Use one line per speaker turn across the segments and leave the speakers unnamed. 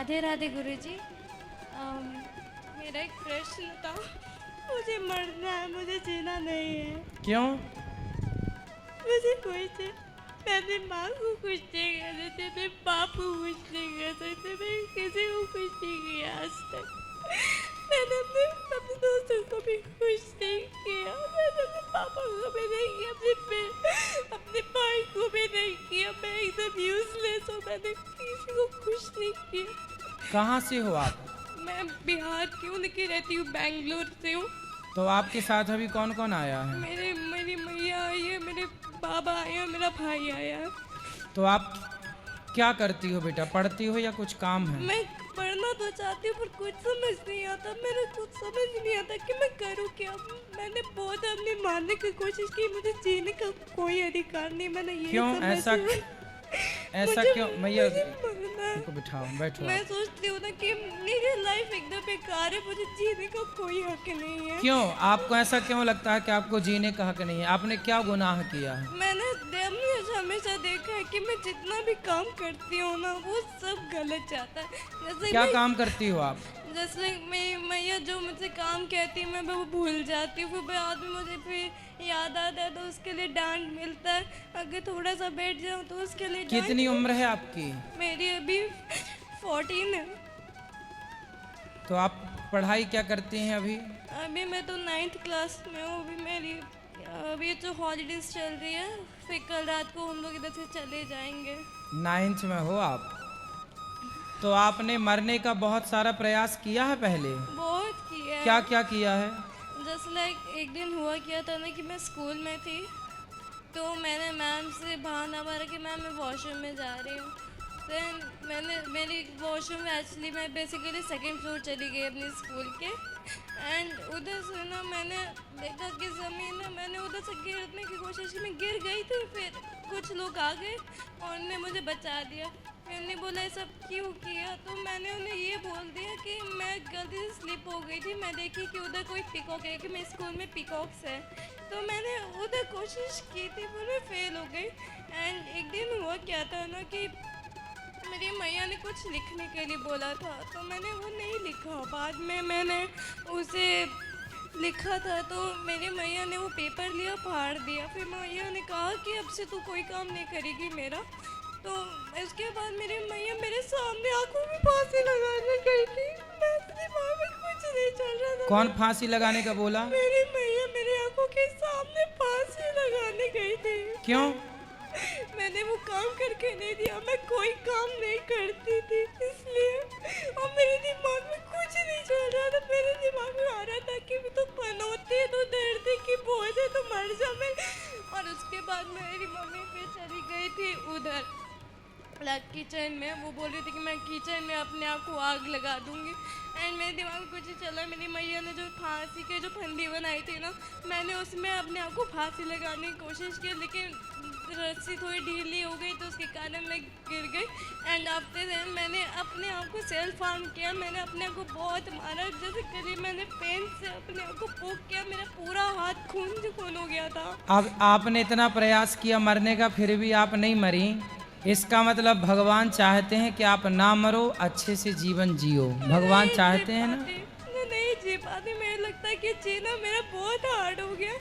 राधे राधे गुरुजी। मेरा एक प्रश्न था, मुझे मरना है, मुझे जीना नहीं है।
क्यों?
मुझे कोई से मैंने माँ को खुश नहीं कर सकते, मैं बाप को खुश नहीं कर सकते, मैं किसी को खुश नहीं किया आज तक। मैंने अपने दोस्तों को भी खुश नहीं किया, मैंने अपने पापा को भी नहीं किया, अपने भाई को भी नहीं किया। मैं एकदम यूजलेस हूँ, मैंने किसी को खुश नहीं किया।
कहाँ से हो आप?
मैं बिहार की हूँ, लेकिन रहती हूँ बैंगलोर से हूँ।
तो आपके साथ अभी कौन कौन आया है?
मेरी मैया आई है, मेरे बाबा आए हैं, मेरा भाई आया है।
तो आप क्या करती हो बेटा? पढ़ती हो या कुछ काम है?
मैं पढ़ना तो चाहती हूँ पर कुछ समझ नहीं आता, मेरे कुछ समझ नहीं आता कि मैं करूँ क्या। मैंने बहुत अपने मानने की कोशिश की, मुझे जीने का कोई अधिकार नहीं। मैंने ये
क्यों ऐसा क्यों? मैया इनको बिठाओ, बैठो
मैं
आप।
सोचती हूँ ना कि मेरी लाइफ एकदम बेकार है, मुझे जीने का कोई हक नहीं है।
क्यों आपको ऐसा क्यों लगता है कि आपको जीने का हक नहीं है? आपने क्या गुनाह किया है?
मैंने हमेशा देखा है कि मैं जितना भी काम करती हूँ ना, वो सब गलत जाता है। जैसे
क्या काम करती हो आप?
जैसे मैया जो मुझसे काम कहती है, मैं वो भूल जाती हूँ, फिर बाद में मुझे फिर याद आता है तो उसके लिए डांट मिलता है। अगर थोड़ा सा बैठ जाऊँ तो उसके लिए
कितनी उम्र है आपकी?
मेरी अभी 14 है।
तो आप पढ़ाई क्या करती हैं अभी?
अभी मैं तो 9th क्लास में हूँ। अभी जो हॉलीडेज चल रही है, फिर कल रात को हम लोग इधर से चले जाएंगे।
9th में हो आप? तो आपने मरने का बहुत सारा प्रयास किया है पहले?
बहुत किया है।
क्या क्या किया है?
जस्ट लाइक एक दिन हुआ क्या था ना कि मैं स्कूल में थी, तो मैंने मैम से बहाना मारा कि मैम मैं वॉशरूम में जा रही हूँ। देन मेरी वॉशरूम में एक्चुअली मैं बेसिकली 2nd फ्लोर चली गई अपने स्कूल के। एंड उधर से ना मैंने देखा कि ज़मीन में, मैंने उधर से गिरने की कोशिश की, मैं गिर गई थी। फिर कुछ लोग आ गए और उन्होंने मुझे बचा दिया। फिर उन्होंने बोला ये सब क्यों किया, तो मैंने उन्हें ये बोल दिया कि मैं गलती से स्लिप हो गई थी। मैं देखी कि उधर कोई पिकॉक है, कि मैं स्कूल में पिकॉक्स है, तो मैंने उधर कोशिश की थी, पर मैं फेल हो गई। एंड एक दिन हुआ क्या था ना कि मेरी मैया ने कुछ लिखने के लिए बोला था, तो मैंने वो नहीं लिखा। बाद में मैंने उसे लिखा था, तो मेरी मैया ने वो पेपर लिया, फाड़ दिया। फिर मैया ने कहा कि अब से तू कोई काम नहीं करेगी मेरा। तो इसके बाद मेरी मैया मेरे सामने आंखों में फांसी लगाने गई थी। मेरे दिमाग में कुछ नहीं चल रहा था।
कौन फांसी लगाने का बोला?
मेरी मैया मेरे आंखों के सामने फांसी लगाने गई थी।
क्यों?
मैंने वो काम करके नहीं दिया, मैं कोई काम नहीं करती थी इसलिए। और मेरे दिमाग में कुछ नहीं चल रहा था। मेरे दिमाग में आ रहा था कि तो पनौती है, तो दर्द की बोझ है, तो मर जा मैं। और उसके बाद मेरी मम्मी फिर चली गई थी उधर किचन में। वो बोल रही थी कि मैं किचन में अपने आप को आग लगा दूंगी। एंड मेरे दिमाग में कुछ नहीं चला। मेरी मैया ने जो फांसी के जो फंदी बनाई थी ना, मैंने उसमें अपने आप को फांसी लगाने की कोशिश की, लेकिन रस्सी थोड़ी ढीली हो गई, तो उसके कारण मैं गिर गई। एंड आफ्टर देन मैंने अपने आप को सेल्फ हार्म किया। मैंने अपने आप को बहुत मारा, जैसे करीब मैंने पेन से अपने आप को पोक किया। मेरा पूरा हाथ खून हो गया था।
अब आपने इतना प्रयास किया मरने का, फिर भी आप नहीं मरी। इसका मतलब भगवान चाहते हैं कि आप ना मरो, अच्छे से जीवन जियो। भगवान चाहते हैं ना?
नहीं जी पाती। मुझे लगता है कि जीना मेरा बहुत हार्ड हो गया।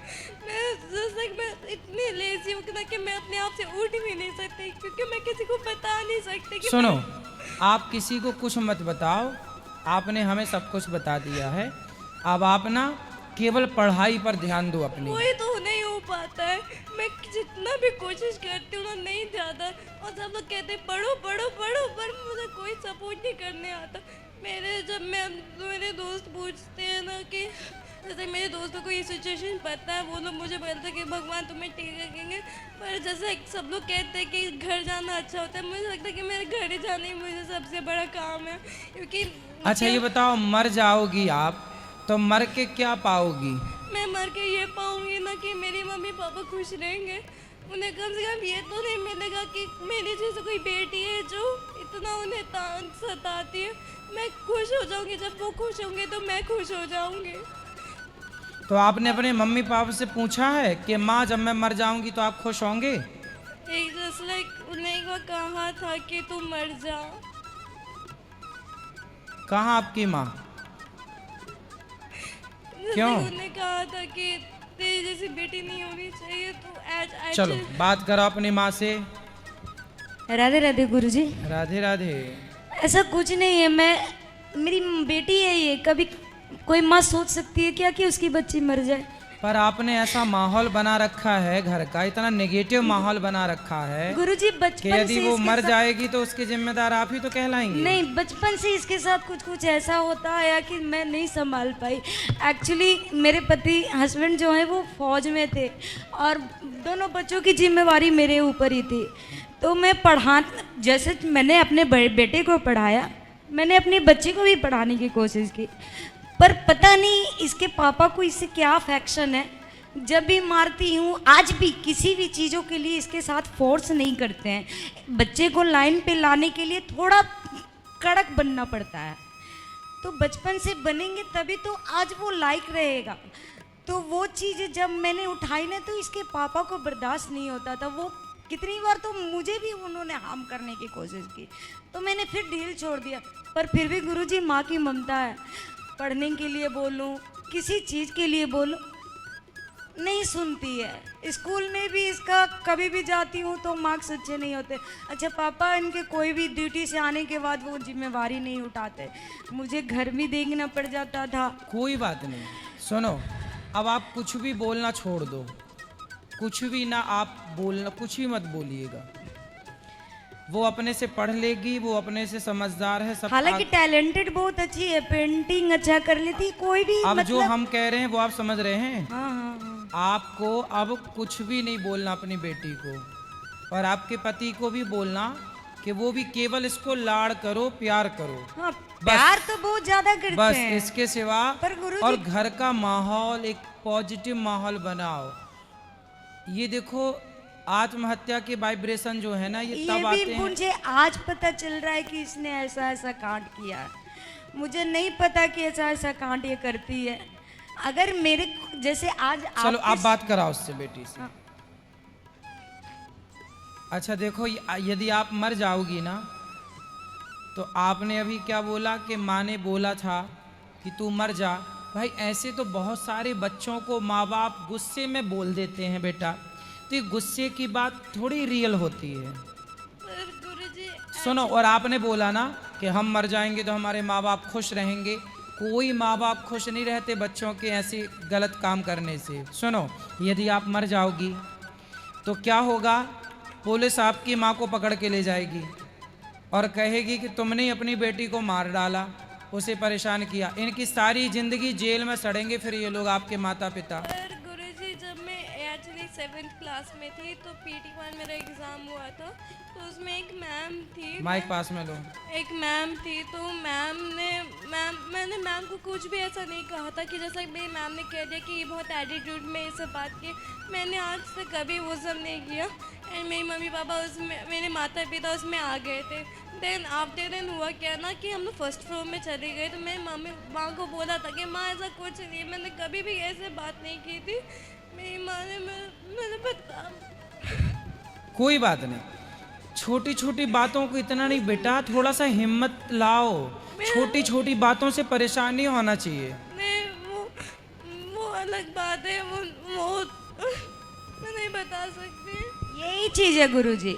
मैं इतनी लेजी हूँ कि मैं अपने आप से उठ भी नहीं सकती, क्योंकि मैं किसी को बता नहीं सकती कि
सुनो, आप किसी को कुछ मत बताओ। आपने हमें सब कुछ बता दिया है। अब आप ना केवल पढ़ाई पर ध्यान दो अपनी।
कोई तो नहीं हो पाता है। मैं जितना भी कोशिश करती हूँ ना, नहीं जाता। और सब लोग कहते हैं पढ़ो पढ़ो पढ़ो, पर मुझे कोई सपोर्ट नहीं करने आता। मेरे दोस्त पूछते हैं ना कि जैसे मेरे दोस्तों को ये सिचुएशन पता है, वो लोग मुझे बोलते हैं कि भगवान तुम्हें ठीक रखेंगे। पर जैसे सब लोग कहते हैं कि घर जाना अच्छा होता है, मुझे लगता है कि मेरे घर जाना ही मुझे सबसे बड़ा काम है। क्योंकि
अच्छा ये बताओ, मर जाओगी आप तो मर के क्या पाओगी?
मैं मर के ये पाऊंगी ना कि मेरी मम्मी पापा खुश रहेंगे। उन्हें कम से कम ये तो नहीं मिलेगा कि मेरी जैसे कोई बेटी है जो इतना उन्हें तान सताती है। मैं खुश हो जाऊंगी, जब वो खुश होंगे तो मैं खुश हो जाऊंगी।
तो आपने अपने मम्मी पापा से पूछा है कि माँ जब मैं मर जाऊंगी तो आप खुश होंगे?
एक जस्ट लाइक उन्हें एक बार कहा था कि तुम मर जा।
कहाँ आपकी माँ? क्यों?
उन्होंने कहा था कि तेरी जैसी बेटी नहीं होनी चाहिए तो
चलो बात करो अपनी माँ से।
राधे राधे गुरुजी।
राधे राधे।
ऐसा कुछ नहीं है, मैं मेरी बेटी है ये, कभी कोई माँ सोच सकती है क्या कि उसकी बच्ची मर जाए?
पर आपने ऐसा माहौल बना रखा है घर का, इतना नेगेटिव माहौल बना रखा है
गुरुजी
कि
बचपन
यदि
से
वो
इसके
मर
साथ-
जाएगी तो उसके जिम्मेदार आप ही तो कहलाएंगे।
नहीं, बचपन से इसके साथ कुछ कुछ ऐसा होता आया कि मैं नहीं संभाल पाई। एक्चुअली मेरे पति हस्बैंड जो है वो फौज में थे और दोनों बच्चों की जिम्मेवारी मेरे ऊपर ही थी। तो मैं जैसे मैंने अपने बेटे को पढ़ाया, मैंने अपनी बच्ची को भी पढ़ाने की कोशिश की, पर पता नहीं इसके पापा को इससे क्या अफेक्शन है। जब भी मारती हूँ, आज भी किसी भी चीज़ों के लिए इसके साथ फोर्स नहीं करते हैं। बच्चे को लाइन पे लाने के लिए थोड़ा कड़क बनना पड़ता है, तो बचपन से बनेंगे तभी तो आज वो लायक रहेगा। तो वो चीज़ जब मैंने उठाई ना तो इसके पापा को बर्दाश्त नहीं होता था। वो कितनी बार तो मुझे भी उन्होंने हार्म करने की कोशिश की, तो मैंने फिर ढील छोड़ दिया। पर फिर भी गुरुजी माँ की ममता है, पढ़ने के लिए बोलूँ, किसी चीज़ के लिए बोलूँ, नहीं सुनती है। स्कूल में भी इसका कभी भी जाती हूँ तो मार्क्स अच्छे नहीं होते। अच्छा पापा इनके कोई भी ड्यूटी से आने के बाद वो जिम्मेवारी नहीं उठाते, मुझे घर भी देखना पड़ जाता था।
कोई बात नहीं, सुनो अब आप कुछ भी बोलना छोड़ दो, कुछ भी ना आप बोलना, कुछ भी मत बोलिएगा। वो अपने से पढ़ लेगी, वो अपने से समझदार है सब।
हालांकि टैलेंटेड बहुत अच्छी है, पेंटिंग अच्छा कर लेती, कोई भी
अब जो
मतलब।
हम कह रहे हैं वो आप समझ रहे हैं।
हाँ हाँ हाँ।
आपको अब कुछ भी नहीं बोलना अपनी बेटी को, और आपके पति को भी बोलना कि वो भी केवल इसको लाड़ करो, प्यार करो।
हाँ, प्यार तो बहुत ज्यादा करते
बस
हैं।
इसके सिवा।
पर गुरुजी-
और घर का माहौल एक पॉजिटिव माहौल बनाओ। ये देखो आत्महत्या के वाइब्रेशन जो है ना ये तब
ये
आते
भी
हैं।
मुझे आज पता चल रहा है कि इसने ऐसा ऐसा कांड किया। मुझे नहीं पता कि ऐसा ऐसा कांड ये करती है। अगर मेरे जैसे आज
चलो
आपके-
आप बात कराओ उससे बेटी से।
हाँ।
अच्छा देखो यदि आप मर जाओगी ना, तो आपने अभी क्या बोला कि माँ ने बोला था कि तू मर जा। भाई ऐसे तो बहुत सारे बच्चों को माँ बाप गुस्से में बोल देते हैं बेटा, तो ये गुस्से की बात थोड़ी रियल होती है।
पर गुरुजी
सुनो, और आपने बोला ना कि हम मर जाएंगे तो हमारे माँ बाप खुश रहेंगे। कोई माँ बाप खुश नहीं रहते बच्चों के ऐसे गलत काम करने से। सुनो, यदि आप मर जाओगी तो क्या होगा, पुलिस आपकी माँ को पकड़ के ले जाएगी और कहेगी कि तुमने ही अपनी बेटी को मार डाला, उसे परेशान किया। इनकी सारी जिंदगी जेल में सड़ेंगे फिर ये लोग, आपके माता पिता।
पर गुरुजी जब मैं एक्चुअली 7th क्लास में थी तो PT1 मेरा एग्ज़ाम हुआ था, तो उसमें एक मैम थी।
माइक पास में लो।
एक मैम थी, तो मैंने मैम को कुछ भी ऐसा नहीं कहा था कि जैसा मेरी मैम ने कह दिया कि ये बहुत एटीट्यूड में ये सब बात की। मैंने आज तक कभी वो सब नहीं किया। एंड मेरी मम्मी पापा उसमें, मेरे माता पिता उसमें आ गए थे। देन आफ्टर देन हुआ क्या ना कि हम लोग फर्स्ट फ्लोर में चले गए, तो मैं माँ को बोला था कि माँ ऐसा कुछ नहीं, मैंने कभी भी ऐसे बात नहीं की थी। मेरी माँ ने मैंने बता।
कोई बात नहीं, छोटी छोटी बातों को इतना नहीं बेटा, थोड़ा सा हिम्मत लाओ। छोटी छोटी बातों से परेशान नहीं होना चाहिए।
नहीं वो अलग बात है, वो मैं नहीं बता सकती।
यही चीज़ है गुरुजी,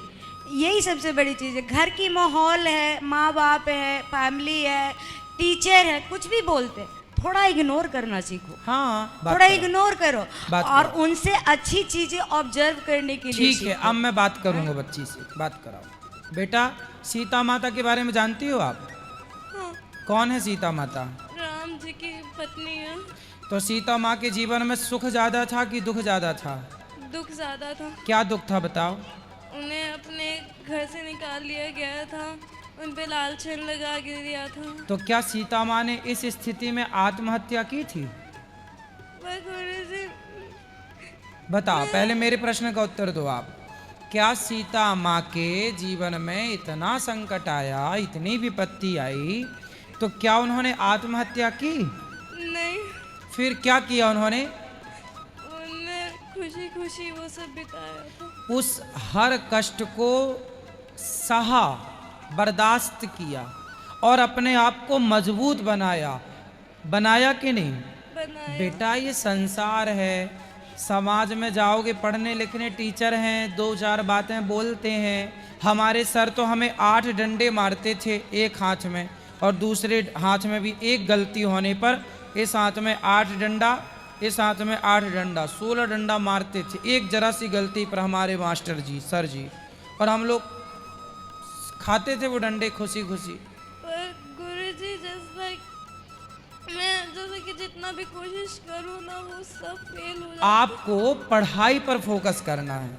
यही सबसे बड़ी चीज़ है। घर की माहौल है, माँ बाप है, फैमिली है, टीचर है, कुछ भी बोलते हैं, थोड़ा इग्नोर करना सीखो।
हाँ बात
थोड़ा
करो।
इग्नोर करो
बात
और
करो।
उनसे अच्छी चीजें ऑब्जर्व करने के लिए
ठीक है, अब मैं बात करूंगा बच्ची से। बात कराओ बेटा। सीता माता के बारे में जानती हो आप?
हाँ,
कौन है सीता माता?
राम जी की पत्नी है।
तो सीता माँ के जीवन में सुख ज्यादा था कि दुख ज्यादा था?
दुख ज़्यादा था।
क्या दुख था बताओ।
उन्हें अपने घर से निकाल लिया गया था, उन पे लालछन लगा के दिया था।
तो क्या सीता माँ ने इस स्थिति में आत्महत्या की थी?
पर गुरुजी
बताओ, पहले मेरे प्रश्न का उत्तर दो आप। क्या सीता माँ के जीवन में इतना संकट आया, इतनी विपत्ति आई, तो क्या उन्होंने आत्महत्या की?
नहीं,
फिर क्या किया उन्होंने?
उन्होंने खुशी खुशी वो सब बिताया था।
उस हर कष्ट को सहा, बर्दाश्त किया और अपने आप को मजबूत बनाया। बनाया कि नहीं?
बनाया।
बेटा ये संसार है, समाज में जाओगे, पढ़ने लिखने टीचर हैं, दो चार बातें बोलते हैं। हमारे सर तो हमें 8 डंडे मारते थे एक हाथ में, और दूसरे हाथ में भी एक गलती होने पर इस हाथ में 8 डंडा, इस हाथ में 8 डंडा, 16 डंडा मारते थे एक जरा सी गलती पर हमारे मास्टर जी, सर जी। और हम लोग खाते थे वो डंडे खुशी खुशी।
पर गुरुजी जैसे मैं जैसे कि जितना भी कोशिश करूँ ना वो सब फेल हो जाता।
आपको पढ़ाई पर फोकस करना है,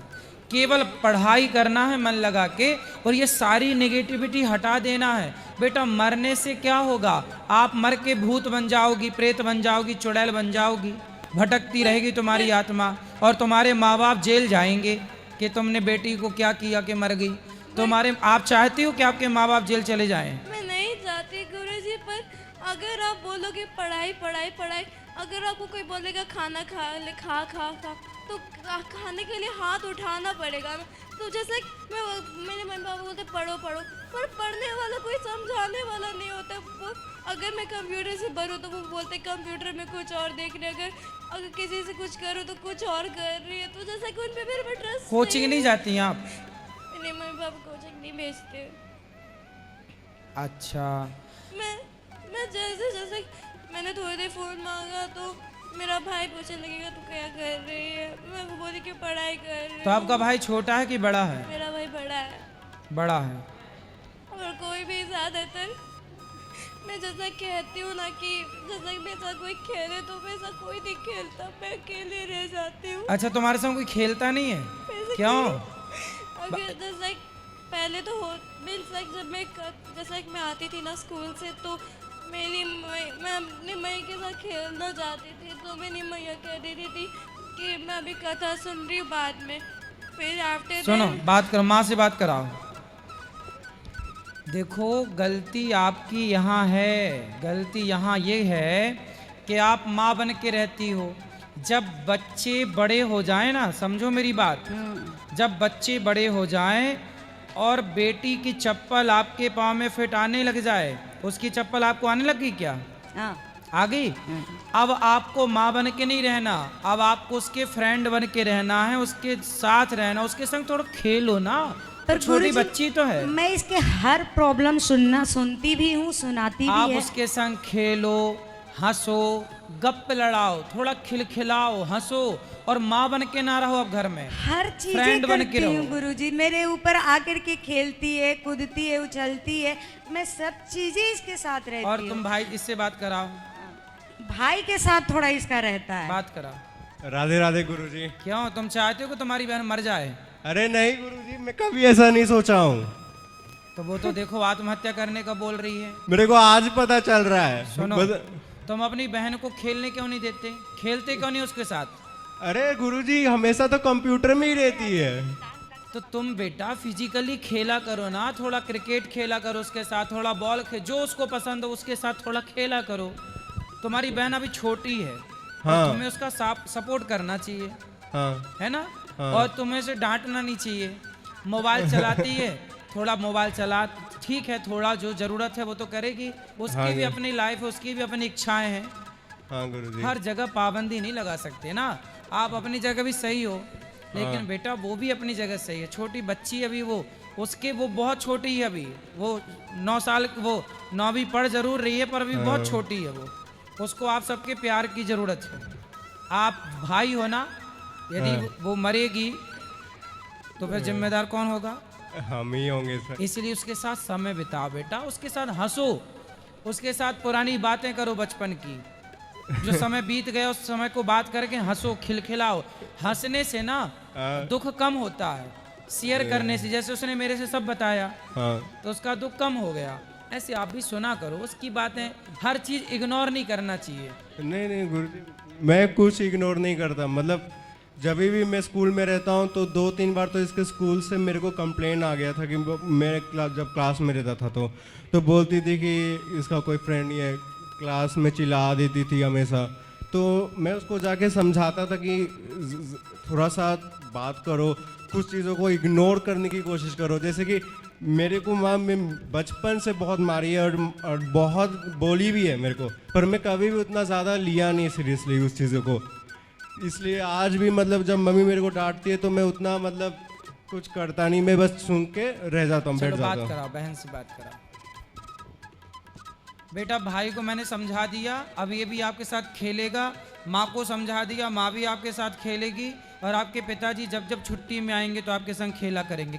केवल पढ़ाई करना है मन लगा के, और ये सारी नेगेटिविटी हटा देना है। बेटा मरने से क्या होगा? आप मर के भूत बन जाओगी, प्रेत बन जाओगी, चुड़ैल बन जाओगी, भटकती रहेगी तुम्हारी आत्मा, और तुम्हारे माँ बाप जेल जाएंगे कि तुमने बेटी को क्या किया कि मर गई। तुम्हारे आप चाहती हो कि आपके माँ बाप जेल चले जाएं?
मैं नहीं चाहती गुरुजी, पर अगर आप बोलोगे पढ़ाई पढ़ाई पढ़ाई, अगर आपको कोई बोलेगा खाना खा ले, खा खा खा, तो खाने के लिए हाथ उठाना पड़ेगा ना। तो जैसे मेरे मम्मी पापा बोलते पढ़ो पढ़ो, पर पढ़ने वाला कोई समझाने वाला नहीं होता। वो अगर मैं कंप्यूटर से भरूँ तो वो बोलते कंप्यूटर में कुछ और देख रहे, अगर किसी से कुछ करूँ तो कुछ और कर रही है। तो जैसे कि उन पे मेरे पर ट्रस्ट
कोचिंग नहीं जाती हैं आप?
मेरे मम्मी पापा कोचिंग नहीं भेजते।
अच्छा,
मैं जैसे जैसे मैंने थोड़ी देर फ़ोन मांगा तो मेरा भाई पूछने लगेगा तू क्या कर रही है। मैं वो बोली कि पढ़ाई कर रही
तो आपका भाई छोटा है कि बड़ा है?
मेरा भाई बड़ा है।
बड़ा है।
और कोई भी ज़्यादातर मैं जैसा कहती हूँ ना कि जैसा मेरे साथ कोई खेले तो वैसा कोई नहीं खेलता, मैं अकेले रह जाती हूँ।
अच्छा, तुम्हारे संग कोई खेलता नहीं है?
वैसे
क्यों?
अगर जैसे पहले तो हो मीन्स लाइक जब जैसे मैं आती थी ना स्कूल से, तो मैं अपनी मैया के साथ खेलना चाहती थी, तो मेरी मैया कह देती थी कि मैं अभी कथा सुन रही हूँ बाद में। फिर आफ्टर
सुनो, बात करो, माँ से बात कराओ। देखो गलती आपकी यहाँ है, गलती यहाँ ये है कि आप माँ बन के रहती हो। जब बच्चे बड़े हो जाएं ना, समझो मेरी बात, जब बच्चे बड़े हो जाएं और बेटी की चप्पल आपके पाँव में फिट आने लग जाए, उसकी चप्पल आपको आने लगी क्या?
हाँ।
आ गई? अब आपको माँ बन के नहीं रहना, अब आपको उसके फ्रेंड बन के रहना है, उसके साथ रहना, उसके संग थोड़ा खेलो ना।
पर
तो छोटी
गुरुजी,
बच्ची तो है।
मैं इसके हर प्रॉब्लम सुनती भी हूँ, सुनाती भी
आप
है।
उसके संग खेलो, हंसो, गप लड़ाओ, थोड़ा खिलखिलाओ, हंसो, और माँ बन के ना रहो अब घर में,
हर चीजें
फ्रेंड बन के
करती हूँ
रहो।
गुरुजी, मेरे ऊपर आकर के खेलती है, कूदती है, उछलती है, मैं सब चीजें इसके साथ रहती
और
हूँ।
तुम भाई इससे बात कराओ,
भाई के साथ थोड़ा इसका रहता है।
बात कराओ।
राधे राधे गुरुजी।
क्यों, तुम चाहते हो कि तुम्हारी बहन मर जाए?
अरे नहीं गुरुजी, मैं कभी ऐसा नहीं सोचा हूँ।
तो वो तो देखो आत्महत्या करने का बोल रही है।
मेरे को आज पता चल रहा है।
सुनो, तुम अपनी बहन को खेलने क्यों नहीं देते? खेलते क्यों नहीं उसके साथ?
अरे गुरुजी हमेशा तो कंप्यूटर में ही रहती है।
तो तुम बेटा फिजिकली खेला करो ना, थोड़ा क्रिकेट खेला करो उसके साथ, थोड़ा बॉल जो उसको पसंद हो उसके साथ थोड़ा खेला करो। तुम्हारी बहन अभी छोटी है,
हाँ।
तुम्हें उसका सपोर्ट करना चाहिए,
हाँ
है ना?
हाँ।
और तुम्हें से डांटना नहीं चाहिए। मोबाइल चलाती है, थोड़ा मोबाइल चला, ठीक है, थोड़ा जो जरूरत है वो तो करेगी, उसकी
हाँ
भी
जी।
अपनी लाइफ है, उसकी भी अपनी इच्छाएं हैं।
हाँ गुरुजी।
हर जगह पाबंदी नहीं लगा सकते ना। आप अपनी जगह भी सही हो, लेकिन
हाँ।
बेटा वो भी अपनी जगह सही है। छोटी बच्ची अभी वो बहुत छोटी है, अभी वो 9 साल, वो 9वीं पढ़ जरूर रही है पर अभी बहुत छोटी है वो। उसको आप सबके प्यार की जरूरत है। आप भाई हो ना, यदि वो मरेगी तो फिर जिम्मेदार कौन होगा?
हम ही होंगे सर।
इसलिए उसके साथ समय बिताओ बेटा, उसके साथ हंसो, उसके साथ पुरानी बातें करो बचपन की, जो समय बीत गया उस समय को बात करके हंसो, खिलखिलाओ। हंसने से ना दुख कम होता है, शेयर करने से, जैसे उसने मेरे से सब बताया
हाँ
तो उसका दुख कम हो गया। ऐसे आप भी सुना करो उसकी बातें, हर चीज इग्नोर नहीं करना चाहिए।
नहीं गुरुजी, मैं कुछ इग्नोर नहीं करता। मतलब जब भी मैं स्कूल में रहता हूँ तो 2-3 बार तो इसके स्कूल से मेरे को कंप्लेन आ गया था कि मैं जब क्लास में रहता था तो बोलती थी कि इसका कोई फ्रेंड नहीं है, क्लास में चिल्ला देती थी हमेशा। तो मैं उसको जाके समझाता था कि थोड़ा सा बात करो, कुछ चीज़ों को इग्नोर करने की कोशिश करो। जैसे कि मेरे को माँ मैं बचपन से बहुत मारी है और बहुत बोली भी है मेरे को, पर मैं कभी भी उतना ज़्यादा लिया नहीं सीरियसली उस चीज़ों को। इसलिए आज भी मतलब जब मम्मी मेरे को डांटती है तो मैं उतना मतलब कुछ करता नहीं, मैं बस सुन के रह जाता हूँ, बैठ
चलो
जाता
बात
हूँ।
कराओ, बहन से बात कराओ। बेटा भाई को मैंने समझा दिया, अब ये भी आपके साथ खेलेगा। माँ को समझा दिया, माँ भी आपके साथ खेलेगी। और आपके पिताजी जब जब छुट्टी में आएंगे तो आपके संग खेला करेंगे।